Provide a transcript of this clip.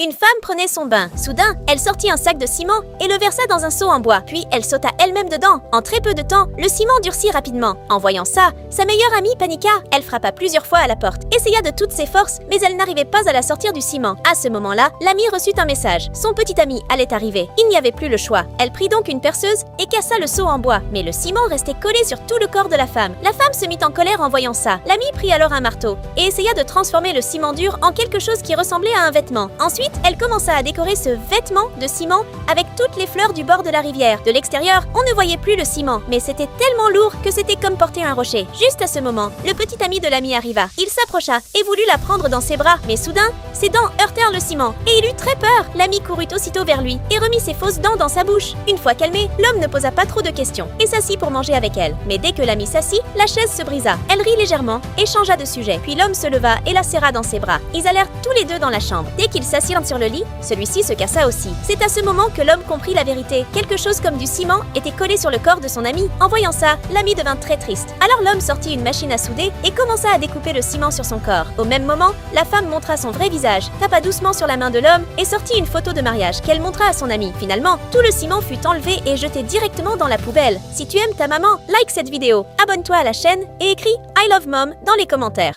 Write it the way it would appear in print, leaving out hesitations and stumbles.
Une femme prenait son bain. Soudain, elle sortit un sac de ciment et le versa dans un seau en bois. Puis, elle sauta elle-même dedans. En très peu de temps, le ciment durcit rapidement. En voyant ça, sa meilleure amie paniqua. Elle frappa plusieurs fois à la porte, essaya de toutes ses forces, mais elle n'arrivait pas à la sortir du ciment. À ce moment-là, l'amie reçut un message. Son petit ami allait arriver. Il n'y avait plus le choix. Elle prit donc une perceuse et cassa le seau en bois. Mais le ciment restait collé sur tout le corps de la femme. La femme se mit en colère en voyant ça. L'amie prit alors un marteau et essaya de transformer le ciment dur en quelque chose qui ressemblait à un vêtement. Ensuite, elle commença à décorer ce vêtement de ciment avec toutes les fleurs du bord de la rivière. De l'extérieur, on ne voyait plus le ciment, mais c'était tellement lourd que c'était comme porter un rocher. Juste à ce moment, le petit ami de l'amie arriva. Il s'approcha et voulut la prendre dans ses bras, mais soudain, ses dents heurtèrent le ciment et il eut très peur. L'ami courut aussitôt vers lui et remit ses fausses dents dans sa bouche. Une fois calmé, l'homme ne posa pas trop de questions et s'assit pour manger avec elle. Mais dès que l'ami s'assit, la chaise se brisa. Elle rit légèrement et changea de sujet. Puis l'homme se leva et la serra dans ses bras. Ils allèrent tous les deux dans la chambre. Dès qu'ils s'assirent sur le lit, celui-ci se cassa aussi. C'est à ce moment que l'homme comprit la vérité. Quelque chose comme du ciment était collé sur le corps de son ami. En voyant ça, l'ami devint très triste. Alors l'homme sortit une machine à souder et commença à découper le ciment sur son corps. Au même moment, la femme montra son vrai visage, tapa doucement sur la main de l'homme et sortit une photo de mariage qu'elle montra à son ami. Finalement, tout le ciment fut enlevé et jeté directement dans la poubelle. Si tu aimes ta maman, like cette vidéo, abonne-toi à la chaîne et écris I love mom dans les commentaires.